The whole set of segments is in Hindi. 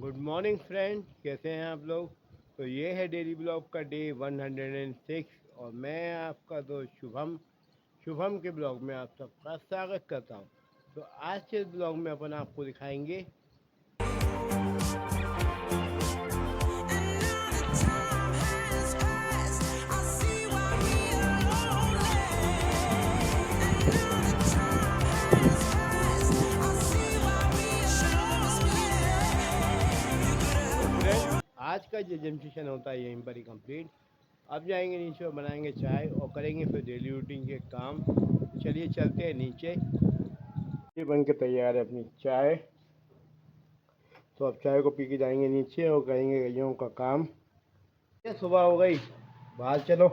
गुड मॉर्निंग फ्रेंड, कैसे हैं आप लोग। तो ये है डेली ब्लॉग का डे 106 और मैं आपका दोस्त शुभम शुभम के ब्लॉग में आप सबका स्वागत करता हूं। तो आज के ब्लॉग में अपन आपको दिखाएंगे फ्रेंड, आज का जो जिम सेशन होता है यहीं पर ही कंप्लीट। अब जाएंगे नीचे और बनाएंगे चाय और करेंगे फिर डेली रूटीन के काम। तो चलिए चलते हैं नीचे। ये बन के तैयार है अपनी चाय। तो अब चाय को पी के जाएंगे नीचे और करेंगे गैयों का काम। ये सुबह हो गई, बाहर चलो।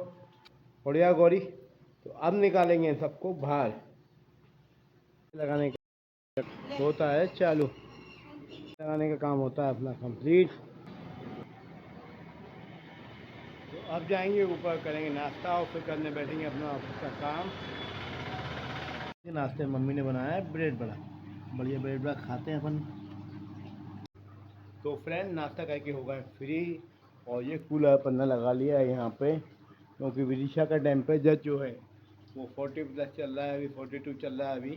बढ़िया गौरी। तो अब निकालेंगे सबको बाहर। लगाने का होता है चालू, लगाने का काम होता है अपना कंप्लीट। तो अब जाएंगे ऊपर, करेंगे नाश्ता और फिर करने बैठेंगे अपना ऑफिस का काम। नाश्ते में मम्मी ने बनाया है ब्रेड बड़ा, बढ़िया ब्रेड बड़ा खाते हैं अपन। तो फ्रेंड, नाश्ता करके हो गए फ्री और ये कूलर पन्ना लगा लिया है यहाँ पे, क्योंकि विदिशा का टेम्परेचर जो है वो 40+ चल रहा है, अभी 42 चल रहा है अभी।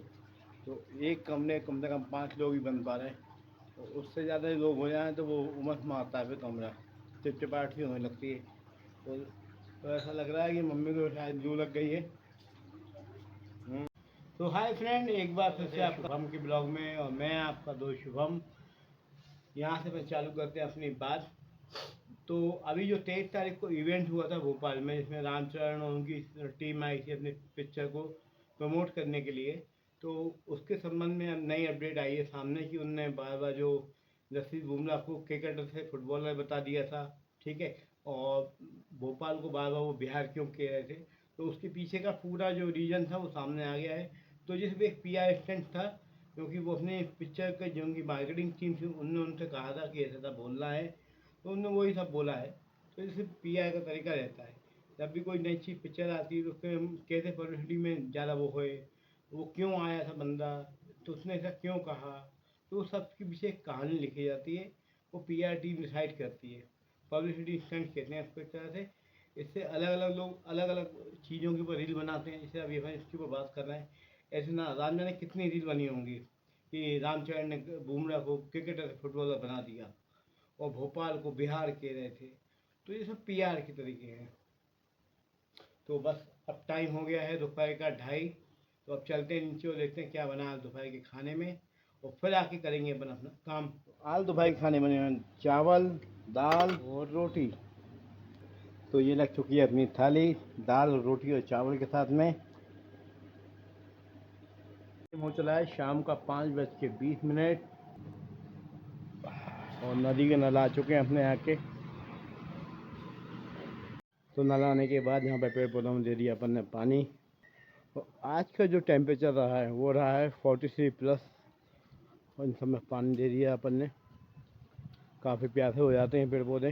तो एक कमरे कम से कम 5 लोग ही बन पा रहे हैं। तो उससे ज़्यादा लोग हो जाएँ तो वो उमस मारता है फिर कमरा, चिपचिपाहट सी होने लगती है। तो ऐसा लग रहा है कि मम्मी को शायद लू लग गई है। तो हाय फ्रेंड, एक बार फिर से आपका शुभम के ब्लॉग में, और मैं आपका दोस्त शुभम। यहाँ से मैं चालू करते हैं अपनी बात। तो अभी जो 23 तारीख को इवेंट हुआ था भोपाल में, जिसमें रामचरण और उनकी टीम आई थी अपने पिक्चर को प्रमोट करने के लिए। तो उसके संबंध में अब नई अपडेट आई है सामने कि उनने बार बार जो जसप्रीत बुमराह को क्रिकेटर से फुटबॉलर बता दिया था, ठीक है, और भोपाल को बार बार वो बिहार क्यों कह रहे थे। तो उसके पीछे का पूरा जो रीज़न था वो सामने आ गया है। तो जिस एक PR स्टंट था, क्योंकि वो अपने पिक्चर के जो उनकी मार्केटिंग टीम थी उनने उनसे कहा था कि ऐसा बोलना है, तो उन्होंने वही सब बोला है। तो जैसे PR का तरीका रहता है, जब भी कोई नई चीज़ पिक्चर आती है तो उसके हम कैसे पब्लिसिटी में ज़्यादा वो होए, वो क्यों आया था बंदा, तो उसने ऐसा क्यों कहा। तो उस सब के पीछे एक कहानी लिखी जाती है, वो PR टीम डिसाइड करती है। पब्लिसिटी स्टंट कहते हैं उसको एक तरह से। इससे अलग अलग लोग अलग अलग चीज़ों के ऊपर रील बनाते हैं, जैसे अभी अपन इसके ऊपर बात कर रहे हैं। ऐसे ना राम जाने कितनी रील बनी होंगी कि रामचरण ने बुमराह को क्रिकेटर से फुटबॉलर बना दिया और भोपाल को बिहार कह रहे थे। तो ये सब PR के तरीके हैं। तो बस अब टाइम हो गया है दोपहर का 2:30। तो अब चलते हैं नीचे और देखते हैं क्या बना आज दोपहर के खाने में, और फिर आके करेंगे अपन अपना काम। आज दोपहर के खाने में चावल, दाल और रोटी। तो ये लग चुकी है अपनी थाली, दाल रोटी और चावल के साथ में। हो चला है शाम का 5:20 और नदी के नल आ चुके हैं अपने आके। तो नल आने के बाद यहाँ पे पेड़ पौधों में दे दिया अपन ने पानी। तो आज का जो टेम्परेचर रहा है वो रहा है 43+, और इन सब में पानी दे दिया अपन ने। काफ़ी प्यासे हो जाते हैं पेड़ पौधे।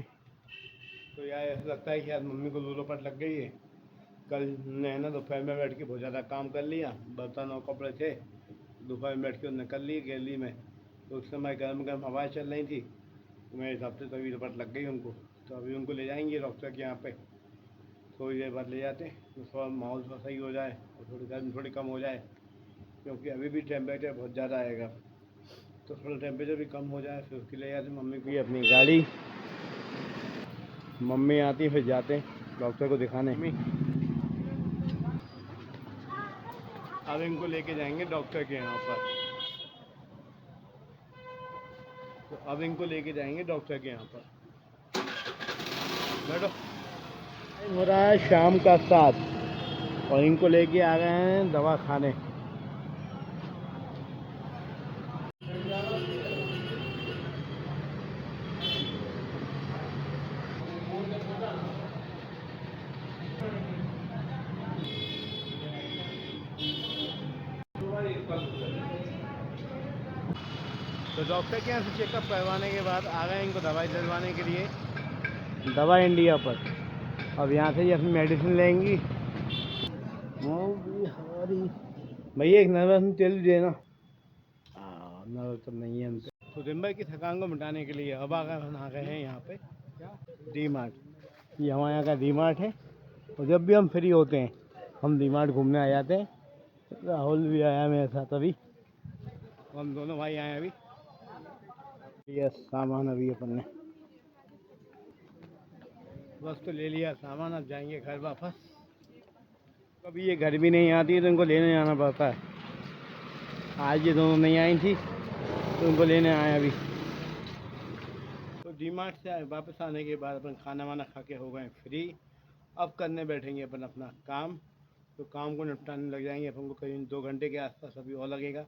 तो यार ऐसा लगता है कि यार मम्मी को लूलोपट लग गई है। कल ने ना दोपहर में बैठ के बहुत ज़्यादा काम कर लिया, बर्तन और कपड़े थे, दोपहर में बैठ के उन्होंने कर लिए गैलरी में। तो उस समय गर्म गर्म हवाएं चल रही थी, तो मेरे हिसाब से तभी लपट लग गई उनको। तो अभी उनको ले जाएंगे डॉक्टर के यहाँ पे, थोड़ी देर बाद ले जाते हैं, तो थोड़ा माहौल थोड़ा सही हो जाए और थोड़ी गर्मी थोड़ी कम हो जाए, क्योंकि अभी भी टेम्परेचर बहुत ज़्यादा आएगा। तो थोड़ा टेम्परेचर भी कम हो जाए फिर उसके ले जाते मम्मी को अपनी गाड़ी। मम्मी आती फिर जाते डॉक्टर को दिखाने। अब इनको लेके जाएंगे डॉक्टर के यहाँ पर। तो अब इनको लेके जाएंगे डॉक्टर के यहाँ पर। बैठो। हो रहा है शाम का 7 और इनको लेके आ गए हैं दवा खाने। तो डॉक्टर के यहाँ से चेकअप करवाने के बाद आ गए इनको दवाई दिलवाने के लिए दवा इंडिया पर। अब यहाँ से ही अपनी मेडिसिन लेंगी। भैया एक नर्वस तेल देना। नर्वस तो नहीं है हमसे। तो दिन भर की थकान को मिटाने के लिए अब आ गए हैं यहाँ पे क्या डी मार्ट। ये हमारे यहाँ का डी मार्ट है और जब भी हम फ्री होते हैं हम डी मार्ट घूमने आ जाते हैं। राहुल भी आया मेरे साथ अभी, हम दोनों भाई आए अभी। ये सामान अभी अपन ने बस तो ले लिया सामान, अब जाएंगे घर वापस। कभी ये घर भी नहीं आती है तो इनको लेने जाना पड़ता है। आज ये दोनों नहीं आई थी तो इनको लेने आए अभी। तो डी मार्ट से वापस आने के बाद अपन खाना वाना खा के हो गए फ्री। अब करने बैठेंगे अपन अपना काम। तो काम को निपटाने लग जाएंगे अपन को करीब 2 घंटे के आसपास अभी और लगेगा,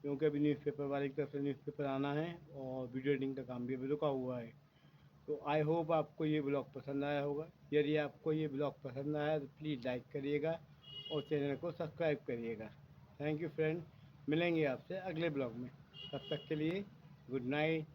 क्योंकि अभी न्यूज़पेपर वाले की तरफ से न्यूज़पेपर आना है और वीडियो एडिटिंग का काम भी अभी रुका हुआ है। तो आई होप आपको ये ब्लॉग पसंद आया होगा। यदि आपको ये ब्लॉग पसंद आया तो प्लीज़ लाइक करिएगा और चैनल को सब्सक्राइब करिएगा। थैंक यू फ्रेंड, मिलेंगे आपसे अगले ब्लॉग में। तब तक के लिए गुड नाइट।